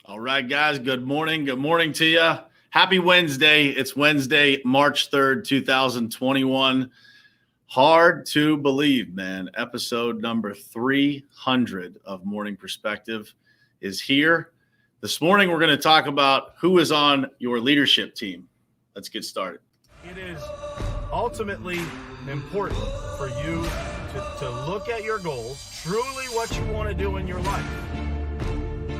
All right, guys. Good morning. Good morning to you. Happy Wednesday. It's Wednesday, March 3rd, 2021. Hard to believe, man. Episode number 300 of Morning Perspective is here. This morning, we're going to talk about who is on your leadership team. Let's get started. It is ultimately important for you to look at your goals, truly what you want to do in your life.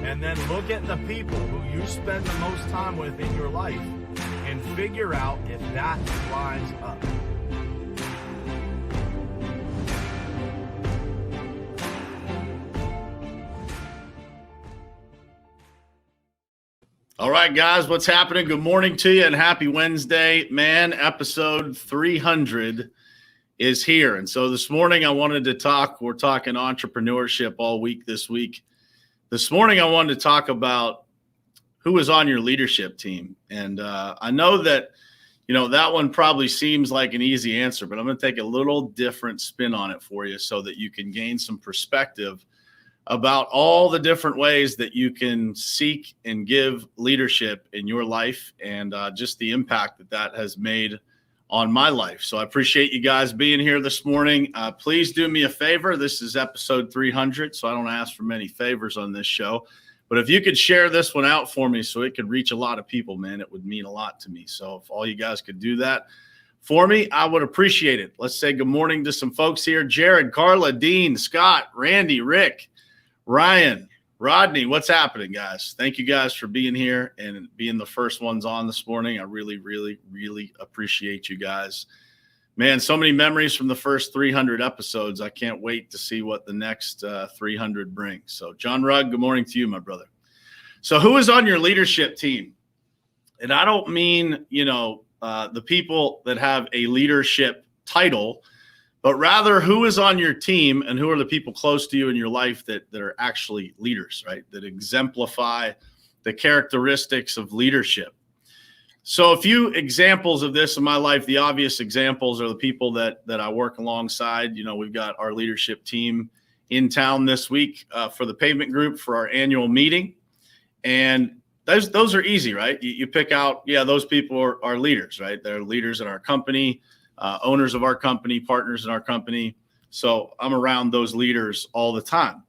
And then look at the people who you spend the most time with in your life and figure out if that lines up. All right, guys, what's happening? Good morning to you and happy Wednesday. Man, episode 300 is here. And so this morning I wanted to we're talking entrepreneurship all week this week. This morning, I wanted to talk about who is on your leadership team. And I know that, that one probably seems like an easy answer, but I'm going to take a little different spin on it for you so that you can gain some perspective about all the different ways that you can seek and give leadership in your life and just the impact that has made on my life. So I appreciate you guys being here this morning. Please do me a favor. This is episode 300, so I don't ask for many favors on this show. But if you could share this one out for me so it could reach a lot of people, man, it would mean a lot to me. So if all you guys could do that for me, I would appreciate it. Let's say good morning to some folks here. Jared, Carla, Dean, Scott, Randy, Rick, Ryan, Rodney, what's happening, guys? Thank you guys for being here and being the first ones on this morning. I really, really, really appreciate you guys. Man, so many memories from the first 300 episodes. I can't wait to see what the next 300 brings. So, John Rugg, good morning to you, my brother. So who is on your leadership team? And I don't mean, the people that have a leadership title, but rather who is on your team and who are the people close to you in your life that are actually leaders, right? That exemplify the characteristics of leadership. So a few examples of this in my life, the obvious examples are the people that I work alongside. We've got our leadership team in town this week for the Pavement Group for our annual meeting. And those are easy, right? You pick out, those people are leaders, right? They're leaders in our company. Owners of our company, partners in our company. So I'm around those leaders all the time.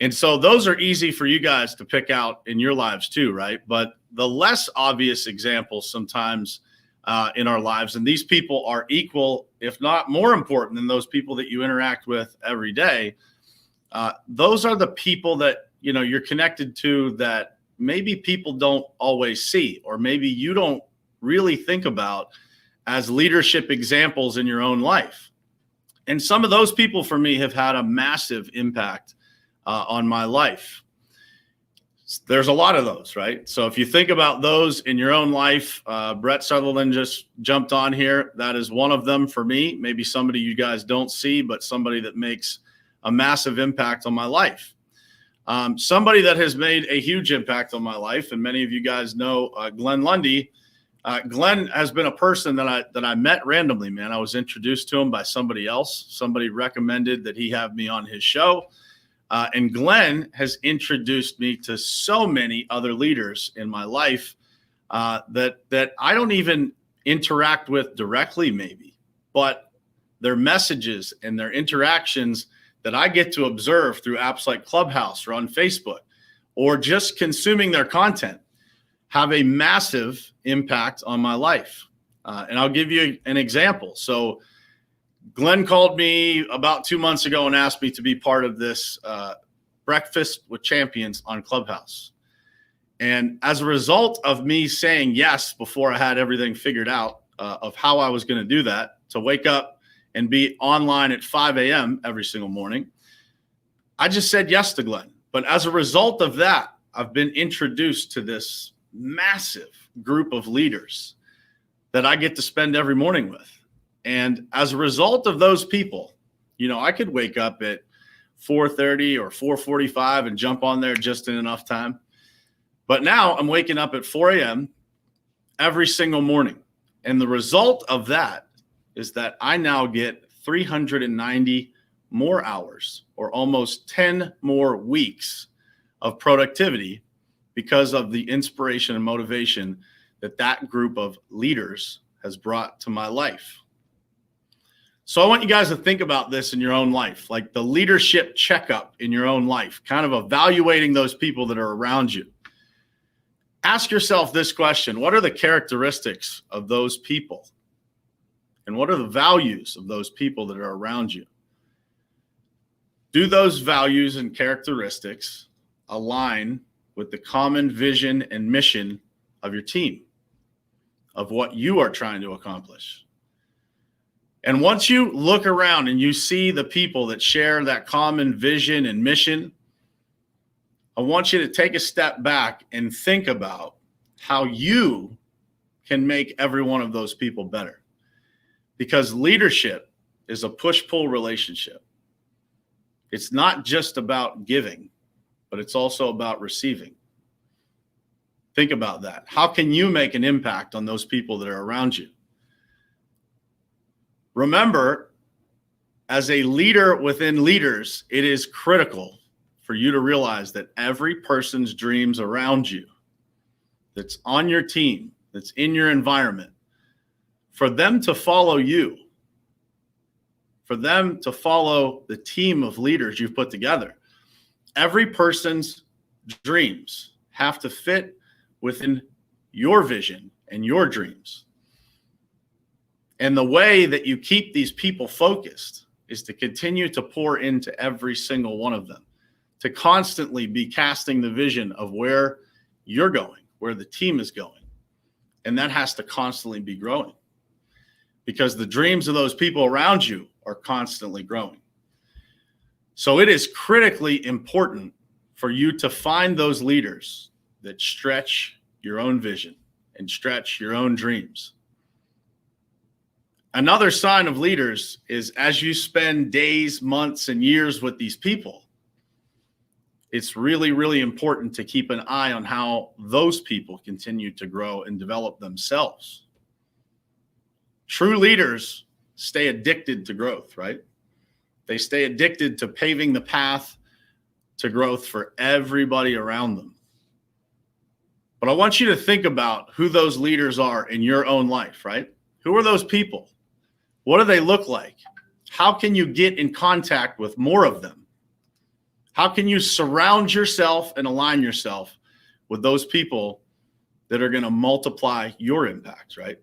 And so those are easy for you guys to pick out in your lives too, right? But the less obvious examples sometimes in our lives, and these people are equal, if not more important than those people that you interact with every day. Those are the people that, you're connected to that maybe people don't always see, or maybe you don't really think about as leadership examples in your own life. And some of those people for me have had a massive impact on my life. There's a lot of those, right? So if you think about those in your own life, Brett Sutherlin just jumped on here. That is one of them for me. Maybe somebody you guys don't see, but somebody that makes a massive impact on my life. Somebody that has made a huge impact on my life, and many of you guys know Glenn Lundy. Glenn has been a person that I met randomly, man. I was introduced to him by somebody else. Somebody recommended that he have me on his show. And Glenn has introduced me to so many other leaders in my life that I don't even interact with directly, maybe, but their messages and their interactions that I get to observe through apps like Clubhouse or on Facebook or just consuming their content have a massive impact on my life. And I'll give you an example. So Glenn called me about 2 months ago and asked me to be part of this Breakfast with Champions on Clubhouse. And as a result of me saying yes before I had everything figured out of how I was going to do that, to wake up and be online at 5 a.m. every single morning, I just said yes to Glenn. But as a result of that, I've been introduced to this massive group of leaders that I get to spend every morning with. And as a result of those people, I could wake up at 4:30 or 4:45 and jump on there just in enough time. But now I'm waking up at 4 a.m. every single morning. And the result of that is that I now get 390 more hours or almost 10 more weeks of productivity because of the inspiration and motivation that that group of leaders has brought to my life. So I want you guys to think about this in your own life, like the leadership checkup in your own life, kind of evaluating those people that are around you. Ask yourself this question: what are the characteristics of those people? And what are the values of those people that are around you? Do those values and characteristics align with the common vision and mission of your team, of what you are trying to accomplish? And once you look around and you see the people that share that common vision and mission, I want you to take a step back and think about how you can make every one of those people better. Because leadership is a push-pull relationship. It's not just about giving, but it's also about receiving. Think about that. How can you make an impact on those people that are around you? Remember, as a leader within leaders, it is critical for you to realize that every person's dreams around you, that's on your team, that's in your environment, for them to follow you, for them to follow the team of leaders you've put together, every person's dreams have to fit within your vision and your dreams. And the way that you keep these people focused is to continue to pour into every single one of them, to constantly be casting the vision of where you're going, where the team is going. And that has to constantly be growing, because the dreams of those people around you are constantly growing. So it is critically important for you to find those leaders that stretch your own vision and stretch your own dreams. Another sign of leaders is, as you spend days, months, and years with these people, it's really, really important to keep an eye on how those people continue to grow and develop themselves. True leaders stay addicted to growth, right? They stay addicted to paving the path to growth for everybody around them. But I want you to think about who those leaders are in your own life, right? Who are those people? What do they look like? How can you get in contact with more of them? How can you surround yourself and align yourself with those people that are going to multiply your impact, right?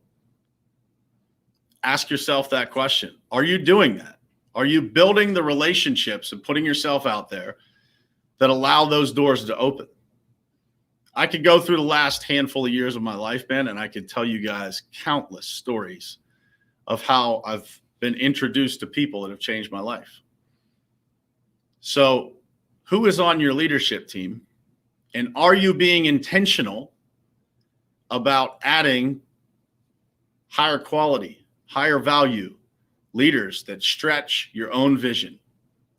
Ask yourself that question. Are you doing that? Are you building the relationships and putting yourself out there that allow those doors to open? I could go through the last handful of years of my life, man, and I could tell you guys countless stories of how I've been introduced to people that have changed my life. So, who is on your leadership team? And are you being intentional about adding higher quality, higher value leaders that stretch your own vision,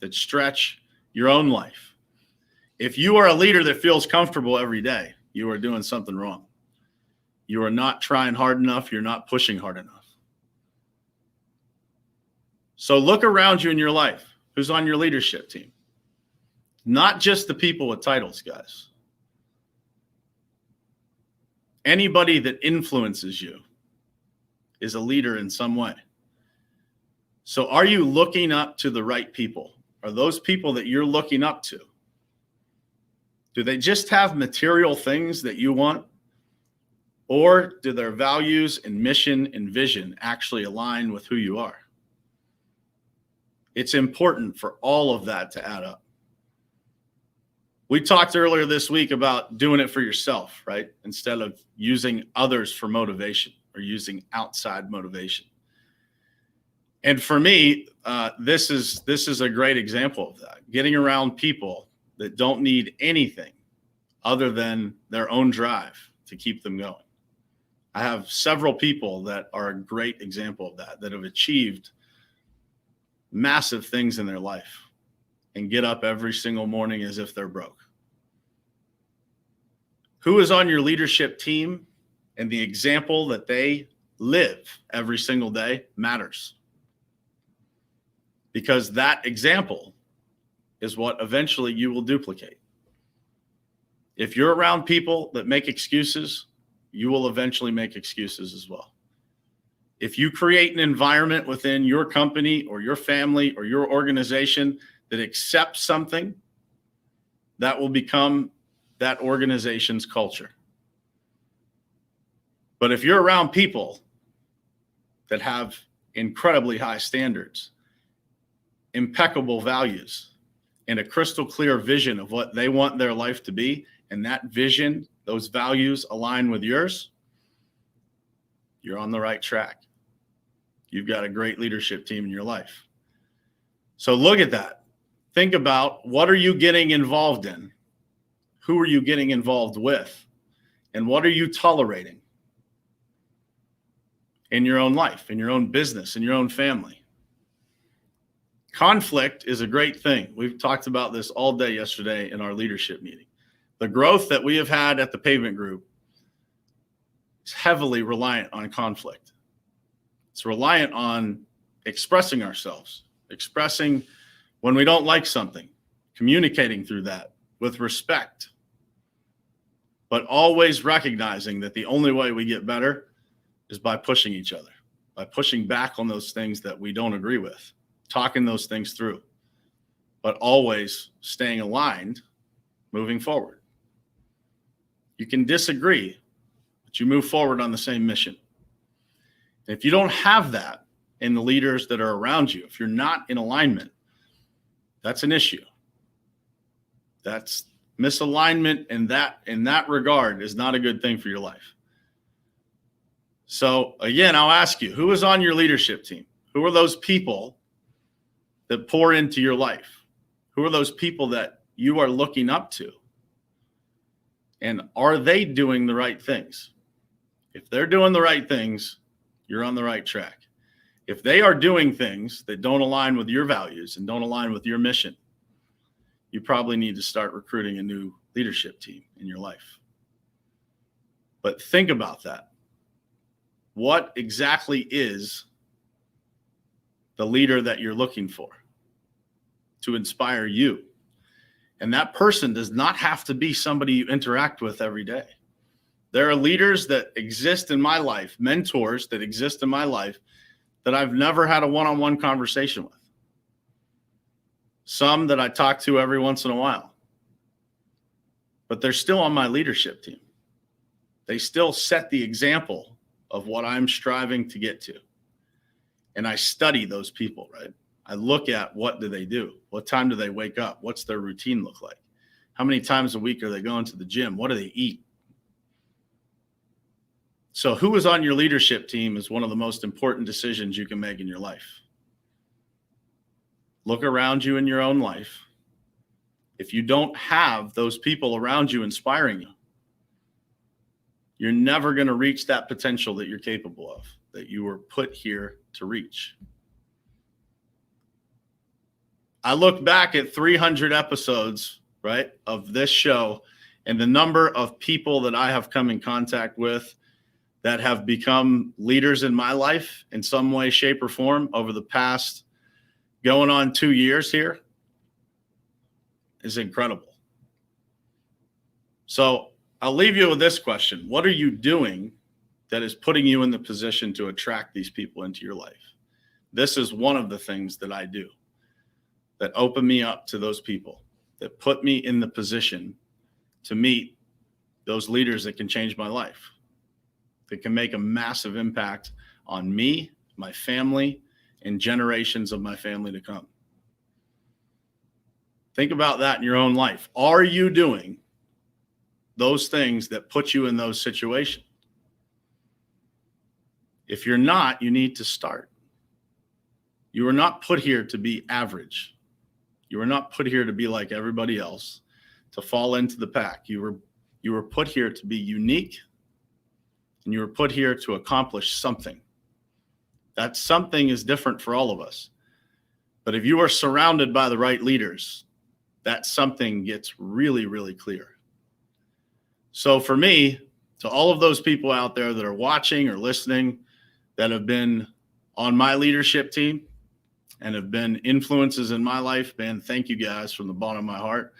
that stretch your own life? If you are a leader that feels comfortable every day, you are doing something wrong. You are not trying hard enough. You're not pushing hard enough. So look around you in your life. Who's on your leadership team? Not just the people with titles, guys. Anybody that influences you is a leader in some way. So are you looking up to the right people? Are those people that you're looking up to, do they just have material things that you want? Or do their values and mission and vision actually align with who you are? It's important for all of that to add up. We talked earlier this week about doing it for yourself, right? Instead of using others for motivation or using outside motivation. And for me, this is a great example of that. Getting around people that don't need anything other than their own drive to keep them going. I have several people that are a great example of that have achieved massive things in their life and get up every single morning as if they're broke. Who is on your leadership team and the example that they live every single day matters. Because that example is what eventually you will duplicate. If you're around people that make excuses, you will eventually make excuses as well. If you create an environment within your company or your family or your organization that accepts something, that will become that organization's culture. But if you're around people that have incredibly high standards, impeccable values, and a crystal clear vision of what they want their life to be, and that vision, those values align with yours, you're on the right track. You've got a great leadership team in your life. So look at that. Think about, what are you getting involved in? Who are you getting involved with? And what are you tolerating in your own life, in your own business, in your own family? Conflict is a great thing. We've talked about this all day yesterday in our leadership meeting. The growth that we have had at the Pavement Group is heavily reliant on conflict. It's reliant on expressing ourselves, expressing when we don't like something, communicating through that with respect, but always recognizing that the only way we get better is by pushing each other, by pushing back on those things that we don't agree with, talking those things through, but always staying aligned, moving forward. You can disagree, but you move forward on the same mission. If you don't have that in the leaders that are around you, if you're not in alignment, that's an issue. That's misalignment, and that in that regard is not a good thing for your life. So again, I'll ask you, who is on your leadership team? Who are those people that pour into your life? Who are those people that you are looking up to? And are they doing the right things? If they're doing the right things, you're on the right track. If they are doing things that don't align with your values and don't align with your mission, you probably need to start recruiting a new leadership team in your life. But think about that. What exactly is the leader that you're looking for to inspire you? And that person does not have to be somebody you interact with every day. There are leaders that exist in my life, mentors that exist in my life that I've never had a one-on-one conversation with. Some that I talk to every once in a while. But they're still on my leadership team. They still set the example of what I'm striving to get to. And I study those people, right? I look at, what do they do? What time do they wake up? What's their routine look like? How many times a week are they going to the gym? What do they eat? So who is on your leadership team is one of the most important decisions you can make in your life. Look around you in your own life. If you don't have those people around you inspiring you, you're never going to reach that potential that you're capable of, that you were put here to reach. I look back at 300 episodes, right, of this show, and the number of people that I have come in contact with that have become leaders in my life in some way, shape, or form over the past going on 2 years here is incredible. So I'll leave you with this question. What are you doing that is putting you in the position to attract these people into your life? This is one of the things that I do that open me up to those people, that put me in the position to meet those leaders that can change my life, that can make a massive impact on me, my family, and generations of my family to come. Think about that in your own life. Are you doing those things that put you in those situations? If you're not, you need to start. You are not put here to be average. You are not put here to be like everybody else, to fall into the pack. You were put here to be unique, and you were put here to accomplish something. That something is different for all of us. But if you are surrounded by the right leaders, that something gets really, really clear. So for me, to all of those people out there that are watching or listening that have been on my leadership team and have been influences in my life, man, thank you guys from the bottom of my heart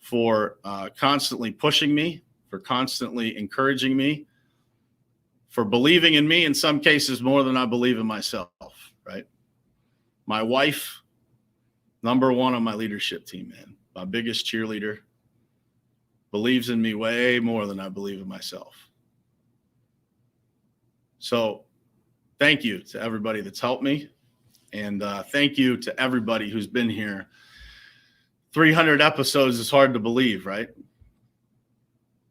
for constantly pushing me, for constantly encouraging me, for believing in me in some cases more than I believe in myself, right? My wife, number one on my leadership team, man, my biggest cheerleader, believes in me way more than I believe in myself. So thank you to everybody that's helped me. And thank you to everybody who's been here. 300 episodes is hard to believe, right?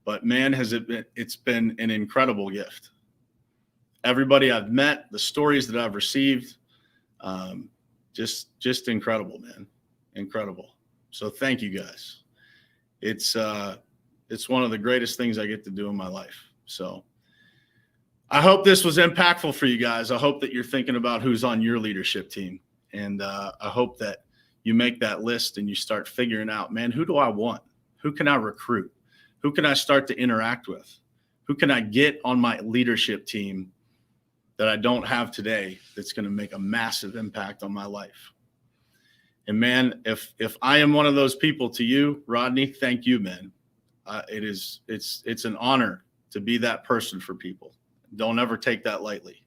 But man, it's been an incredible gift. Everybody I've met, the stories that I've received, just incredible, man. Incredible. So thank you guys. It's one of the greatest things I get to do in my life. So I hope this was impactful for you guys. I hope that you're thinking about who's on your leadership team. And I hope that you make that list and you start figuring out, man, who do I want? Who can I recruit? Who can I start to interact with? Who can I get on my leadership team that I don't have today that's going to make a massive impact on my life? And man, if I am one of those people to you, Rodney, thank you, man. It's an honor to be that person for people. Don't ever take that lightly.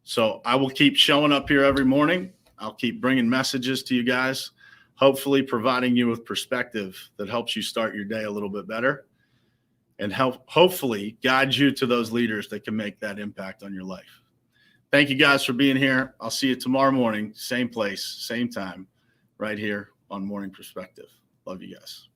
So I will keep showing up here every morning. I'll keep bringing messages to you guys, hopefully providing you with perspective that helps you start your day a little bit better and hopefully guide you to those leaders that can make that impact on your life. Thank you guys for being here. I'll see you tomorrow morning, same place, same time, right here on Morning Perspective. Love you guys.